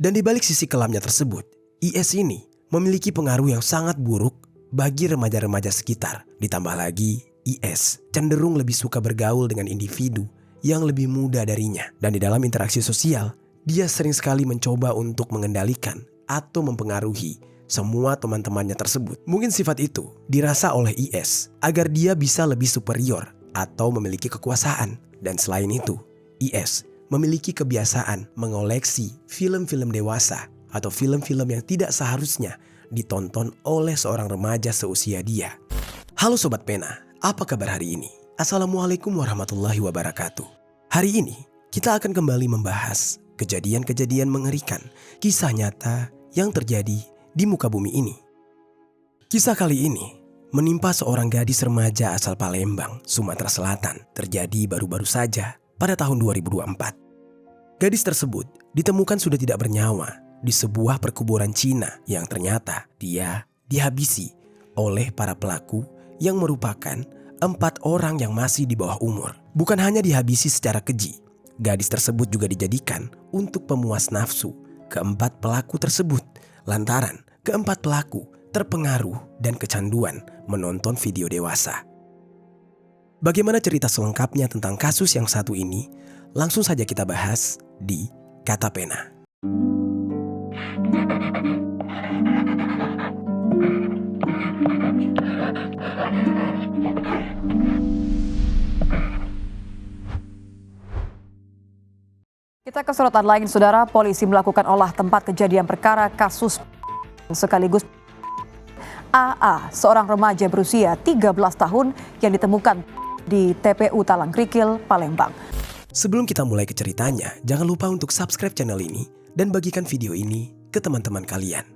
Dan di balik sisi kelamnya tersebut, IS ini memiliki pengaruh yang sangat buruk bagi remaja-remaja sekitar. Ditambah lagi, IS cenderung lebih suka bergaul dengan individu yang lebih muda darinya. Dan di dalam interaksi sosial, dia sering sekali mencoba untuk mengendalikan atau mempengaruhi semua teman-temannya tersebut. Mungkin sifat itu dirasa oleh IS agar dia bisa lebih superior atau memiliki kekuasaan. Dan selain itu, IS memiliki kebiasaan mengoleksi film-film dewasa atau film-film yang tidak seharusnya ditonton oleh seorang remaja seusia dia. Halo Sobat Pena, apa kabar hari ini? Assalamualaikum warahmatullahi wabarakatuh. Hari ini kita akan kembali membahas kejadian-kejadian mengerikan, kisah nyata yang terjadi di muka bumi ini. Kisah kali ini menimpa seorang gadis remaja asal Palembang, Sumatera Selatan, terjadi baru-baru saja pada tahun 2024. Gadis tersebut ditemukan sudah tidak bernyawa di sebuah perkuburan Cina yang ternyata dia dihabisi oleh para pelaku yang merupakan 4 orang yang masih di bawah umur. Bukan hanya dihabisi secara keji, gadis tersebut juga dijadikan untuk pemuas nafsu keempat pelaku tersebut lantaran keempat pelaku terpengaruh dan kecanduan menonton video dewasa. Bagaimana cerita selengkapnya tentang kasus yang satu ini? Langsung saja kita bahas di Kata Pena. Kita ke sorotan lain, saudara. Polisi melakukan olah tempat kejadian perkara kasus sekaligus AA, seorang remaja berusia 13 tahun yang ditemukan di TPU Talang Krikil, Palembang. Sebelum kita mulai ke ceritanya, jangan lupa untuk subscribe channel ini dan bagikan video ini ke teman-teman kalian.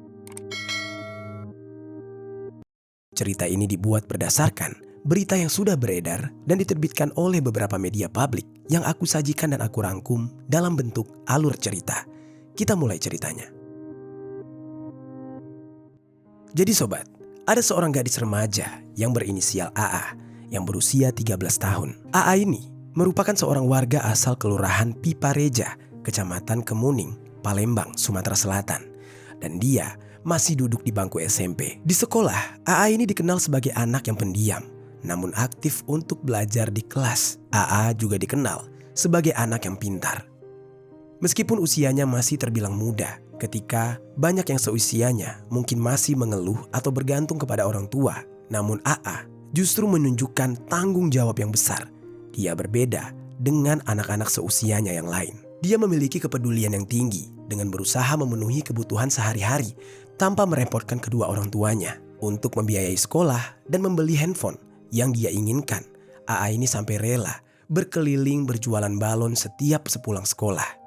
Cerita ini dibuat berdasarkan berita yang sudah beredar dan diterbitkan oleh beberapa media publik yang aku sajikan dan aku rangkum dalam bentuk alur cerita. Kita mulai ceritanya. Jadi sobat, ada seorang gadis remaja yang berinisial AA yang berusia 13 tahun. AA ini merupakan seorang warga asal Kelurahan Pipareja, Kecamatan Kemuning, Palembang, Sumatera Selatan. Dan dia masih duduk di bangku SMP. Di sekolah, AA ini dikenal sebagai anak yang pendiam, namun aktif untuk belajar di kelas. AA juga dikenal sebagai anak yang pintar. Meskipun usianya masih terbilang muda, ketika banyak yang seusianya mungkin masih mengeluh atau bergantung kepada orang tua, namun AA justru menunjukkan tanggung jawab yang besar. Dia berbeda dengan anak-anak seusianya yang lain. Dia memiliki kepedulian yang tinggi dengan berusaha memenuhi kebutuhan sehari-hari tanpa merepotkan kedua orang tuanya untuk membiayai sekolah dan membeli handphone yang dia inginkan. AA ini sampai rela berkeliling berjualan balon setiap sepulang sekolah.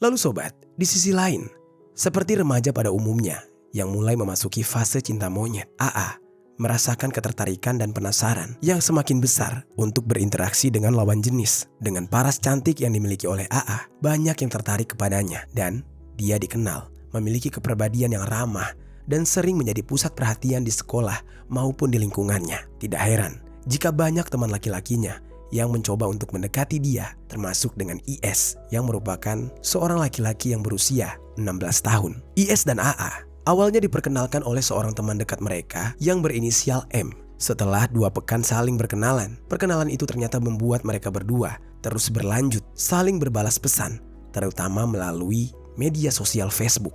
Lalu sobat, di sisi lain, seperti remaja pada umumnya yang mulai memasuki fase cinta monyet, AA merasakan ketertarikan dan penasaran yang semakin besar untuk berinteraksi dengan lawan jenis. Dengan paras cantik yang dimiliki oleh AA, banyak yang tertarik kepadanya dan dia dikenal memiliki kepribadian yang ramah dan sering menjadi pusat perhatian di sekolah maupun di lingkungannya. Tidak heran jika banyak teman laki-lakinya yang mencoba untuk mendekati dia, termasuk dengan IS yang merupakan seorang laki-laki yang berusia 16 tahun. IS dan AA awalnya diperkenalkan oleh seorang teman dekat mereka yang berinisial M. Setelah 2 pekan saling berkenalan, perkenalan itu ternyata membuat mereka berdua terus berlanjut saling berbalas pesan, terutama melalui media sosial Facebook.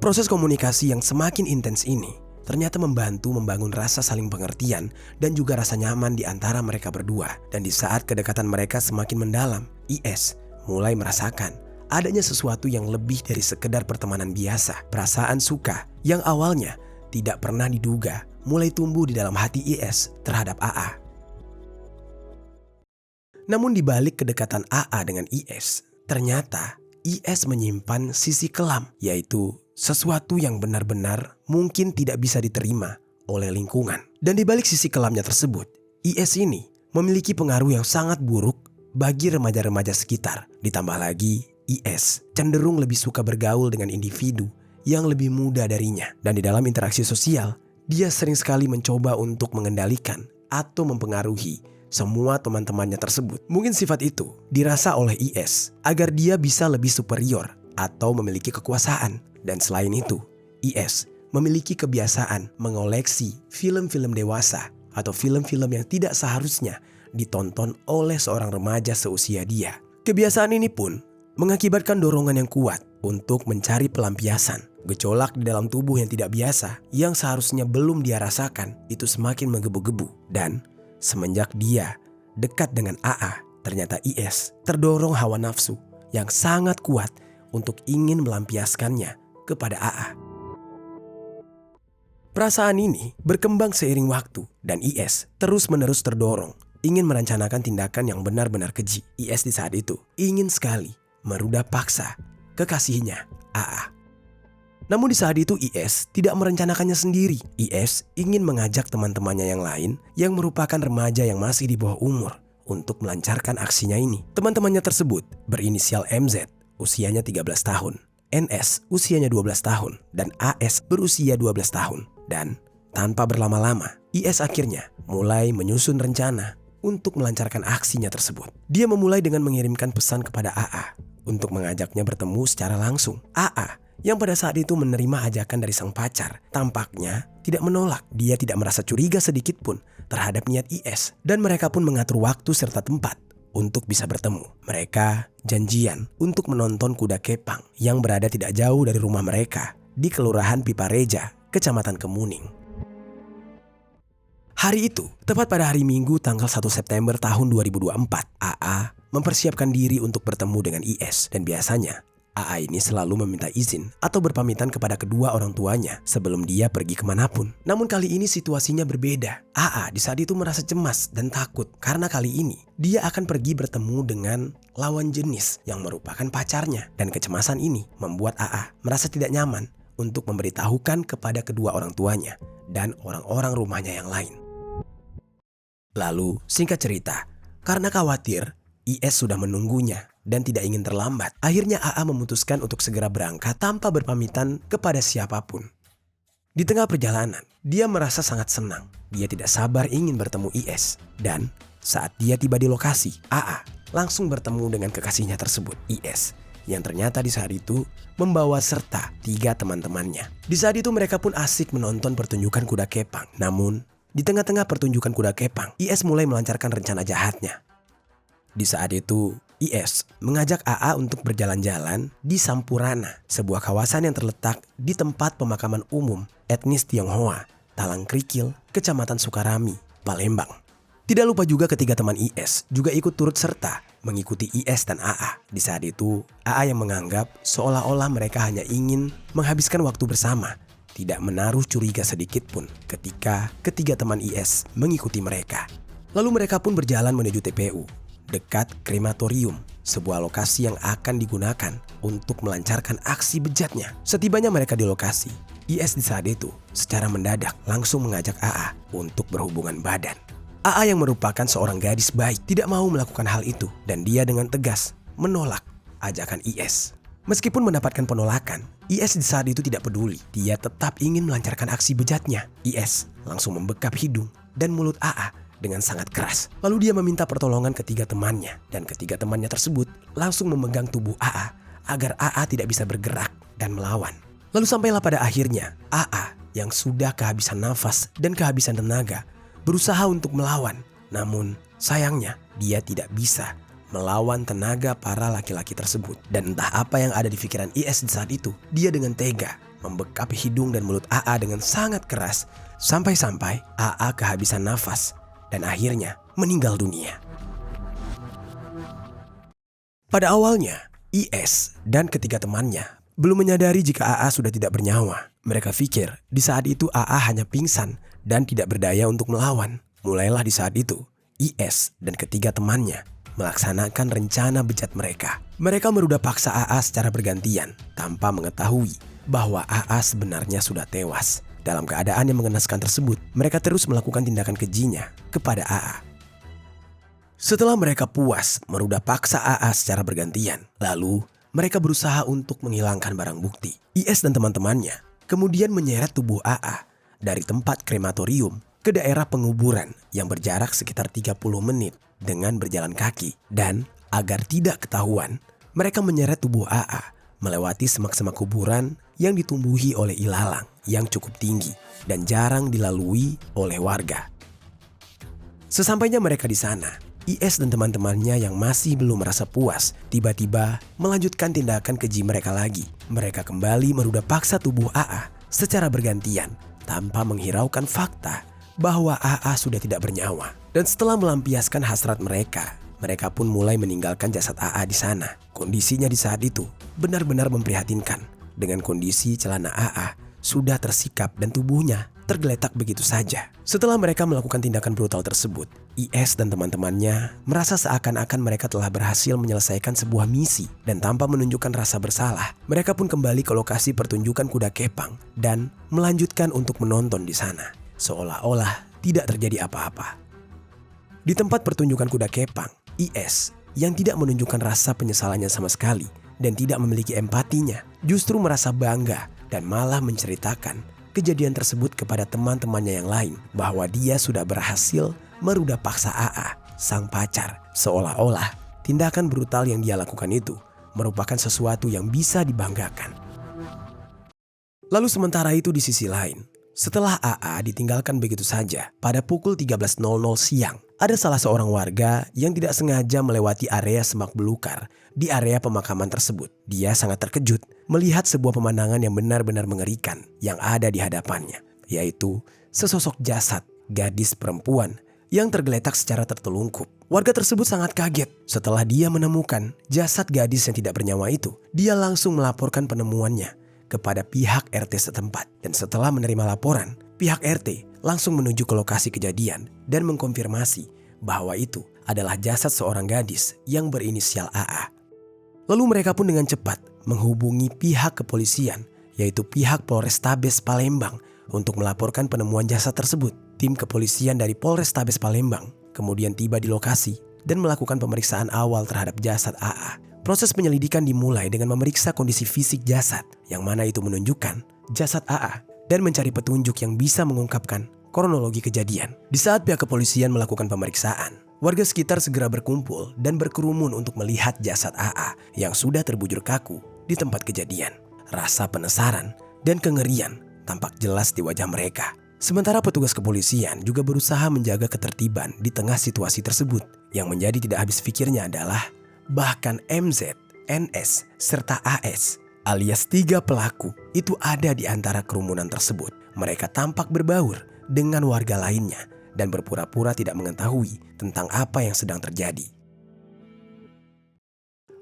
Proses komunikasi yang semakin intens ini ternyata membantu membangun rasa saling pengertian dan juga rasa nyaman di antara mereka berdua. Dan di saat kedekatan mereka semakin mendalam, IS mulai merasakan adanya sesuatu yang lebih dari sekedar pertemanan biasa. Perasaan suka yang awalnya tidak pernah diduga mulai tumbuh di dalam hati IS terhadap AA. Namun di balik kedekatan AA dengan IS, ternyata IS menyimpan sisi kelam, yaitu sesuatu yang benar-benar mungkin tidak bisa diterima oleh lingkungan. Dan di balik sisi kelamnya tersebut, IS ini memiliki pengaruh yang sangat buruk bagi remaja-remaja sekitar. Ditambah lagi, IS cenderung lebih suka bergaul dengan individu yang lebih muda darinya. Dan di dalam interaksi sosial, dia sering sekali mencoba untuk mengendalikan atau mempengaruhi semua teman-temannya tersebut. Mungkin sifat itu dirasa oleh IS agar dia bisa lebih superior atau memiliki kekuasaan. Dan selain itu, IS memiliki kebiasaan mengoleksi film-film dewasa atau film-film yang tidak seharusnya ditonton oleh seorang remaja seusia dia. Kebiasaan ini pun mengakibatkan dorongan yang kuat untuk mencari pelampiasan. Gejolak di dalam tubuh yang tidak biasa yang seharusnya belum dia rasakan itu semakin menggebu-gebu. Dan semenjak dia dekat dengan AA, ternyata IS terdorong hawa nafsu yang sangat kuat untuk ingin melampiaskannya kepada AA. Perasaan ini berkembang seiring waktu dan IS terus-menerus terdorong ingin merencanakan tindakan yang benar-benar keji. IS di saat itu ingin sekali merudah paksa kekasihnya AA. Namun di saat itu IS tidak merencanakannya sendiri. IS ingin mengajak teman-temannya yang lain yang merupakan remaja yang masih di bawah umur untuk melancarkan aksinya ini. Teman-temannya tersebut berinisial MZ, usianya 13 tahun, NS usianya 12 tahun, dan AS berusia 12 tahun. Dan tanpa berlama-lama, IS akhirnya mulai menyusun rencana untuk melancarkan aksinya tersebut. Dia memulai dengan mengirimkan pesan kepada AA untuk mengajaknya bertemu secara langsung. AA yang pada saat itu menerima ajakan dari sang pacar tampaknya tidak menolak. Dia tidak merasa curiga sedikit pun terhadap niat IS dan mereka pun mengatur waktu serta tempat untuk bisa bertemu. Mereka janjian untuk menonton kuda kepang yang berada tidak jauh dari rumah mereka di Kelurahan Pipareja, Kecamatan Kemuning. Hari itu, tepat pada hari Minggu tanggal 1 September tahun 2024, AA mempersiapkan diri untuk bertemu dengan IS dan biasanya AA ini selalu meminta izin atau berpamitan kepada kedua orang tuanya sebelum dia pergi kemanapun. Namun kali ini situasinya berbeda. AA di saat itu merasa cemas dan takut karena kali ini dia akan pergi bertemu dengan lawan jenis yang merupakan pacarnya. Dan kecemasan ini membuat AA merasa tidak nyaman untuk memberitahukan kepada kedua orang tuanya dan orang-orang rumahnya yang lain. Lalu singkat cerita, karena khawatir IS sudah menunggunya dan tidak ingin terlambat, akhirnya AA memutuskan untuk segera berangkat tanpa berpamitan kepada siapapun. Di tengah perjalanan, dia merasa sangat senang. Dia tidak sabar ingin bertemu IS. Dan saat dia tiba di lokasi, AA langsung bertemu dengan kekasihnya tersebut, IS, yang ternyata di saat itu membawa serta 3 teman-temannya. Di saat itu mereka pun asik menonton pertunjukan kuda kepang. Namun, di tengah-tengah pertunjukan kuda kepang, IS mulai melancarkan rencana jahatnya. Di saat itu, IS mengajak AA untuk berjalan-jalan di Sampurana, sebuah kawasan yang terletak di tempat pemakaman umum etnis Tionghoa, Talang Krikil, Kecamatan Sukarami, Palembang. Tidak lupa juga ketiga teman IS juga ikut turut serta mengikuti IS dan AA. Di saat itu, AA yang menganggap seolah-olah mereka hanya ingin menghabiskan waktu bersama, tidak menaruh curiga sedikit pun ketika ketiga teman IS mengikuti mereka. Lalu mereka pun berjalan menuju TPU, dekat krematorium, sebuah lokasi yang akan digunakan untuk melancarkan aksi bejatnya. Setibanya mereka di lokasi, IS di saat itu secara mendadak langsung mengajak AA untuk berhubungan badan. AA yang merupakan seorang gadis baik tidak mau melakukan hal itu dan dia dengan tegas menolak ajakan IS. Meskipun mendapatkan penolakan, IS di saat itu tidak peduli. Dia tetap ingin melancarkan aksi bejatnya. IS langsung membekap hidung dan mulut AA dengan sangat keras. Lalu dia meminta pertolongan ketiga temannya dan ketiga temannya tersebut langsung memegang tubuh AA agar AA tidak bisa bergerak dan melawan. Lalu sampailah pada akhirnya AA yang sudah kehabisan nafas dan kehabisan tenaga berusaha untuk melawan. Namun sayangnya dia tidak bisa melawan tenaga para laki-laki tersebut. Dan entah apa yang ada di pikiran IS di saat itu, dia dengan tega membekap hidung dan mulut AA dengan sangat keras sampai-sampai AA kehabisan nafas dan akhirnya meninggal dunia. Pada awalnya, IS dan ketiga temannya belum menyadari jika AA sudah tidak bernyawa. Mereka pikir di saat itu AA hanya pingsan dan tidak berdaya untuk melawan. Mulailah di saat itu, IS dan ketiga temannya melaksanakan rencana bejat mereka. Mereka merudah paksa AA secara bergantian tanpa mengetahui bahwa AA sebenarnya sudah tewas. Dalam keadaan yang mengenaskan tersebut, mereka terus melakukan tindakan kejinya kepada AA. Setelah mereka puas merudah paksa AA secara bergantian, lalu mereka berusaha untuk menghilangkan barang bukti. IS dan teman-temannya kemudian menyeret tubuh AA dari tempat krematorium ke ke daerah penguburan yang berjarak sekitar 30 menit dengan berjalan kaki. Dan agar tidak ketahuan, mereka menyeret tubuh AA melewati semak-semak kuburan yang ditumbuhi oleh ilalang yang cukup tinggi dan jarang dilalui oleh warga. Sesampainya mereka di sana, IS dan teman-temannya yang masih belum merasa puas tiba-tiba melanjutkan tindakan keji mereka lagi. Mereka kembali merudah paksa tubuh AA secara bergantian tanpa menghiraukan fakta bahwa AA sudah tidak bernyawa. Dan setelah melampiaskan hasrat mereka pun mulai meninggalkan jasad AA di sana. Kondisinya di saat itu benar-benar memprihatinkan. Dengan kondisi celana AA sudah tersikap dan tubuhnya tergeletak begitu saja. Setelah mereka melakukan tindakan brutal tersebut, IS dan teman-temannya merasa seakan-akan mereka telah berhasil menyelesaikan sebuah misi. Dan tanpa menunjukkan rasa bersalah, mereka pun kembali ke lokasi pertunjukan kuda kepang dan melanjutkan untuk menonton di sana, seolah-olah tidak terjadi apa-apa. Di tempat pertunjukan kuda kepang, IS yang tidak menunjukkan rasa penyesalannya sama sekali dan tidak memiliki empatinya justru merasa bangga dan malah menceritakan kejadian tersebut kepada teman-temannya yang lain bahwa dia sudah berhasil merudah paksa AA, sang pacar, seolah-olah tindakan brutal yang dia lakukan itu merupakan sesuatu yang bisa dibanggakan. Lalu sementara itu di sisi lain, setelah AA ditinggalkan begitu saja, pada pukul 13.00 siang, ada salah seorang warga yang tidak sengaja melewati area semak belukar di area pemakaman tersebut. Dia sangat terkejut melihat sebuah pemandangan yang benar-benar mengerikan yang ada di hadapannya, yaitu sesosok jasad gadis perempuan yang tergeletak secara tertelungkup. Warga tersebut sangat kaget setelah dia menemukan jasad gadis yang tidak bernyawa itu. Dia langsung melaporkan penemuannya kepada pihak RT setempat. Dan setelah menerima laporan, pihak RT langsung menuju ke lokasi kejadian dan mengkonfirmasi bahwa itu adalah jasad seorang gadis yang berinisial AA. Lalu mereka pun dengan cepat menghubungi pihak kepolisian, yaitu pihak Polrestabes Palembang, untuk melaporkan penemuan jasad tersebut. Tim kepolisian dari Polrestabes Palembang kemudian tiba di lokasi dan melakukan pemeriksaan awal terhadap jasad AA. Proses penyelidikan dimulai dengan memeriksa kondisi fisik jasad, yang mana itu menunjukkan jasad AA, dan mencari petunjuk yang bisa mengungkapkan kronologi kejadian. Di saat pihak kepolisian melakukan pemeriksaan, warga sekitar segera berkumpul dan berkerumun untuk melihat jasad AA yang sudah terbujur kaku di tempat kejadian. Rasa penasaran dan kengerian tampak jelas di wajah mereka. Sementara petugas kepolisian juga berusaha menjaga ketertiban di tengah situasi tersebut. Yang menjadi tidak habis pikirnya adalah bahkan MZ, NS, serta AS alias 3 pelaku itu ada di antara kerumunan tersebut. Mereka tampak berbaur dengan warga lainnya dan berpura-pura tidak mengetahui tentang apa yang sedang terjadi.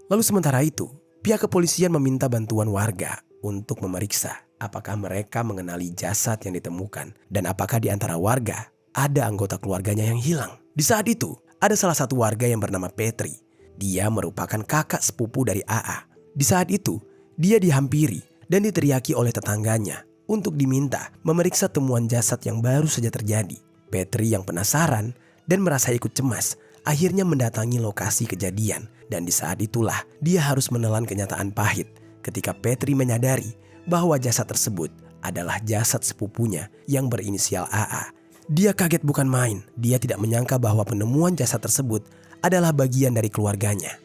Lalu sementara itu, pihak kepolisian meminta bantuan warga untuk memeriksa apakah mereka mengenali jasad yang ditemukan dan apakah di antara warga ada anggota keluarganya yang hilang. Di saat itu, ada salah satu warga yang bernama Petri. Dia merupakan kakak sepupu dari AA. Di saat itu, dia dihampiri dan diteriaki oleh tetangganya untuk diminta memeriksa temuan jasad yang baru saja terjadi. Petri yang penasaran dan merasa ikut cemas akhirnya mendatangi lokasi kejadian. Dan di saat itulah dia harus menelan kenyataan pahit ketika Petri menyadari bahwa jasad tersebut adalah jasad sepupunya yang berinisial AA. Dia kaget bukan main. Dia tidak menyangka bahwa penemuan jasad tersebut adalah bagian dari keluarganya.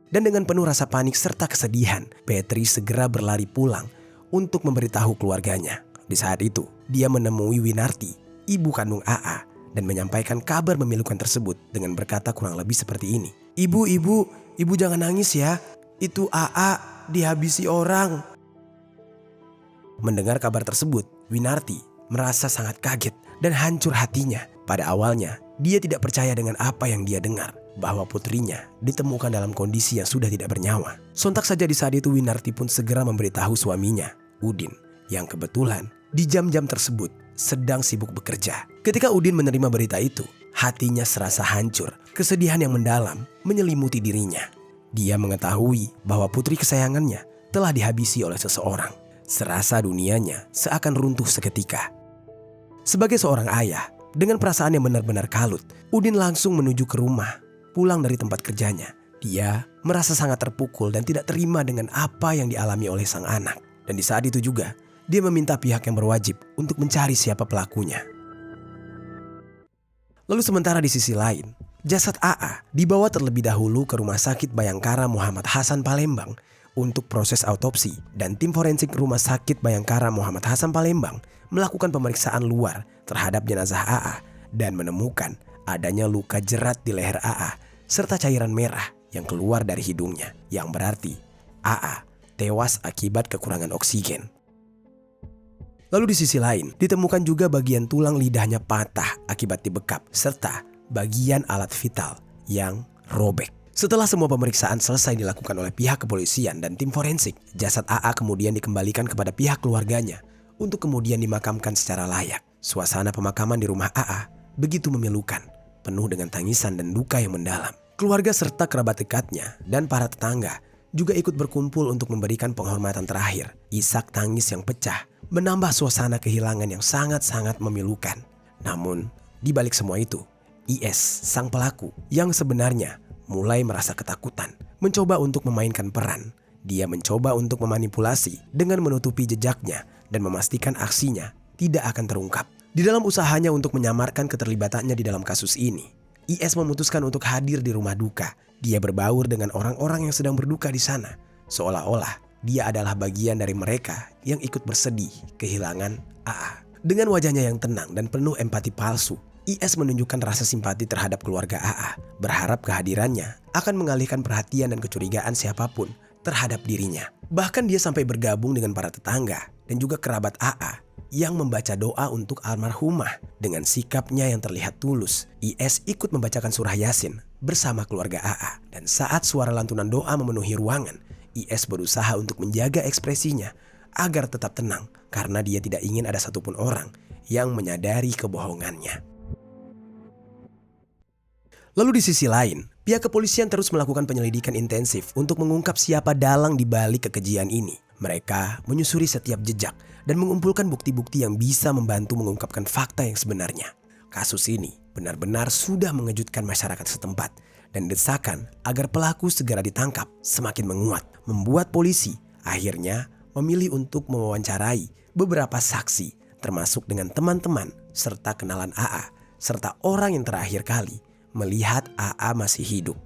Dan dengan penuh rasa panik serta kesedihan, Petri segera berlari pulang untuk memberitahu keluarganya. Di saat itu, dia menemui Winarti, ibu kandung AA, dan menyampaikan kabar memilukan tersebut dengan berkata kurang lebih seperti ini. Ibu jangan nangis ya. Itu AA dihabisi orang. Mendengar kabar tersebut, Winarti merasa sangat kaget dan hancur hatinya. Pada awalnya, dia tidak percaya dengan apa yang dia dengar, bahwa putrinya ditemukan dalam kondisi yang sudah tidak bernyawa. Sontak saja di saat itu Winarti pun segera memberitahu suaminya, Udin, yang kebetulan di jam-jam tersebut sedang sibuk bekerja. Ketika Udin menerima berita itu, hatinya serasa hancur. Kesedihan yang mendalam menyelimuti dirinya. Dia mengetahui bahwa putri kesayangannya telah dihabisi oleh seseorang. Serasa dunianya seakan runtuh seketika. Sebagai seorang ayah, dengan perasaan yang benar-benar kalut, Udin langsung menuju ke rumah, pulang dari tempat kerjanya. Dia merasa sangat terpukul dan tidak terima dengan apa yang dialami oleh sang anak. Dan di saat itu juga, dia meminta pihak yang berwajib untuk mencari siapa pelakunya. Lalu sementara di sisi lain, jasad AA dibawa terlebih dahulu ke Rumah Sakit Bayangkara Muhammad Hasan Palembang untuk proses autopsi, dan tim forensik Rumah Sakit Bayangkara Muhammad Hasan Palembang melakukan pemeriksaan luar terhadap jenazah AA dan menemukan adanya luka jerat di leher AA serta cairan merah yang keluar dari hidungnya, yang berarti AA tewas akibat kekurangan oksigen. Lalu di sisi lain, ditemukan juga bagian tulang lidahnya patah akibat dibekap serta bagian alat vital yang robek. Setelah semua pemeriksaan selesai dilakukan oleh pihak kepolisian dan tim forensik, jasad AA kemudian dikembalikan kepada pihak keluarganya untuk kemudian dimakamkan secara layak. Suasana pemakaman di rumah AA begitu memilukan, penuh dengan tangisan dan duka yang mendalam. Keluarga serta kerabat dekatnya dan para tetangga juga ikut berkumpul untuk memberikan penghormatan terakhir. Isak tangis yang pecah menambah suasana kehilangan yang sangat-sangat memilukan. Namun, di balik semua itu, IS, sang pelaku yang sebenarnya mulai merasa ketakutan, mencoba untuk memainkan peran. Dia mencoba untuk memanipulasi dengan menutupi jejaknya dan memastikan aksinya tidak akan terungkap. Di dalam usahanya untuk menyamarkan keterlibatannya di dalam kasus ini, IS memutuskan untuk hadir di rumah duka. Dia berbaur dengan orang-orang yang sedang berduka di sana, seolah-olah dia adalah bagian dari mereka yang ikut bersedih kehilangan AA. Dengan wajahnya yang tenang dan penuh empati palsu, IS menunjukkan rasa simpati terhadap keluarga AA, berharap kehadirannya akan mengalihkan perhatian dan kecurigaan siapapun terhadap dirinya. Bahkan dia sampai bergabung dengan para tetangga dan juga kerabat AA yang membaca doa untuk almarhumah. Dengan sikapnya yang terlihat tulus, IS ikut membacakan surah Yasin bersama keluarga AA. Dan saat suara lantunan doa memenuhi ruangan, IS berusaha untuk menjaga ekspresinya agar tetap tenang karena dia tidak ingin ada satupun orang yang menyadari kebohongannya. Lalu di sisi lain, pihak kepolisian terus melakukan penyelidikan intensif untuk mengungkap siapa dalang di balik kekejian ini. Mereka menyusuri setiap jejak dan mengumpulkan bukti-bukti yang bisa membantu mengungkapkan fakta yang sebenarnya. Kasus ini benar-benar sudah mengejutkan masyarakat setempat dan desakan agar pelaku segera ditangkap semakin menguat, membuat polisi akhirnya memilih untuk mewawancarai beberapa saksi termasuk dengan teman-teman serta kenalan AA serta orang yang terakhir kali melihat AA masih hidup.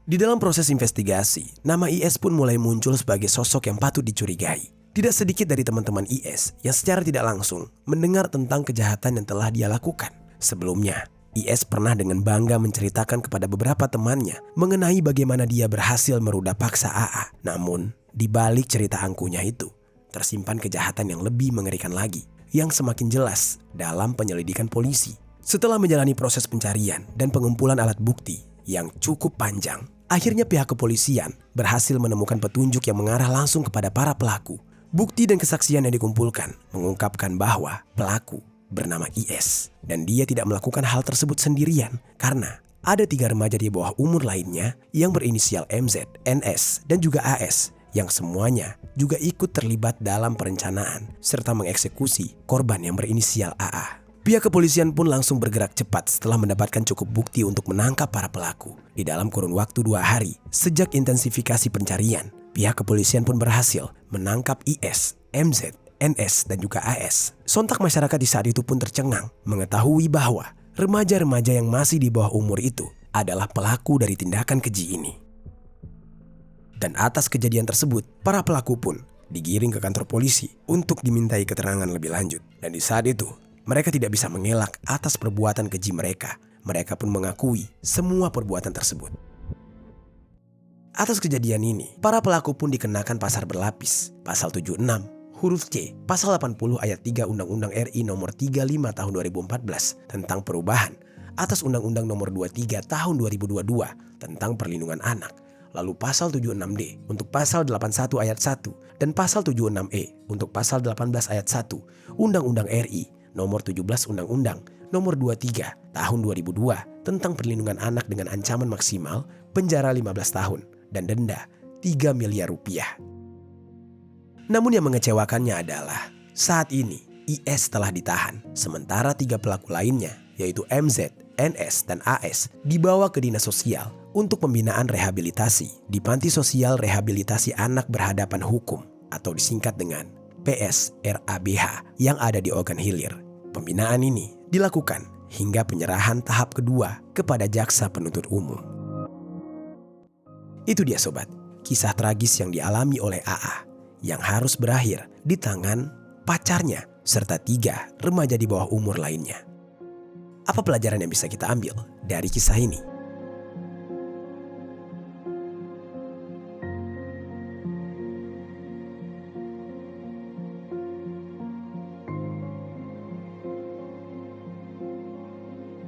Di dalam proses investigasi, nama IS pun mulai muncul sebagai sosok yang patut dicurigai. Tidak sedikit dari teman-teman IS yang secara tidak langsung mendengar tentang kejahatan yang telah dia lakukan. Sebelumnya, IS pernah dengan bangga menceritakan kepada beberapa temannya mengenai bagaimana dia berhasil meruda paksa AA. Namun, di balik cerita angkuhnya itu, tersimpan kejahatan yang lebih mengerikan lagi, yang semakin jelas dalam penyelidikan polisi. Setelah menjalani proses pencarian dan pengumpulan alat bukti yang cukup panjang, akhirnya pihak kepolisian berhasil menemukan petunjuk yang mengarah langsung kepada para pelaku. Bukti dan kesaksian yang dikumpulkan mengungkapkan bahwa pelaku bernama IS dan dia tidak melakukan hal tersebut sendirian karena ada 3 remaja di bawah umur lainnya yang berinisial MZ, NS, dan juga AS yang semuanya juga ikut terlibat dalam perencanaan serta mengeksekusi korban yang berinisial AA. Pihak kepolisian pun langsung bergerak cepat setelah mendapatkan cukup bukti untuk menangkap para pelaku. Di dalam kurun waktu 2 hari, sejak intensifikasi pencarian, pihak kepolisian pun berhasil menangkap IS, MZ, NS, dan juga AS. Sontak masyarakat di saat itu pun tercengang mengetahui bahwa remaja-remaja yang masih di bawah umur itu adalah pelaku dari tindakan keji ini. Dan atas kejadian tersebut, para pelaku pun digiring ke kantor polisi untuk dimintai keterangan lebih lanjut. Dan di saat itu, mereka tidak bisa mengelak atas perbuatan keji mereka. Mereka pun mengakui semua perbuatan tersebut. Atas kejadian ini, para pelaku pun dikenakan pasal berlapis. Pasal 76, huruf C, Pasal 80 ayat 3 Undang-Undang RI nomor 35 tahun 2014 tentang perubahan atas Undang-Undang nomor 23 tahun 2022 tentang perlindungan anak. Lalu pasal 76D untuk pasal 81 ayat 1 dan pasal 76E untuk pasal 18 ayat 1 Undang-Undang RI nomor 17 Undang-Undang nomor 23 tahun 2002 tentang perlindungan anak dengan ancaman maksimal penjara 15 tahun dan denda 3 miliar rupiah. Namun yang mengecewakannya adalah saat ini IS telah ditahan, sementara 3 pelaku lainnya yaitu MZ, NS, dan AS dibawa ke Dinas Sosial untuk pembinaan rehabilitasi di Panti Sosial Rehabilitasi Anak Berhadapan Hukum atau disingkat dengan PSRABH yang ada di Ogan Hilir. Pembinaan ini dilakukan hingga penyerahan tahap kedua kepada jaksa penuntut umum. Itu dia sobat, kisah tragis yang dialami oleh AA yang harus berakhir di tangan pacarnya serta 3 remaja di bawah umur lainnya. Apa pelajaran yang bisa kita ambil dari kisah ini?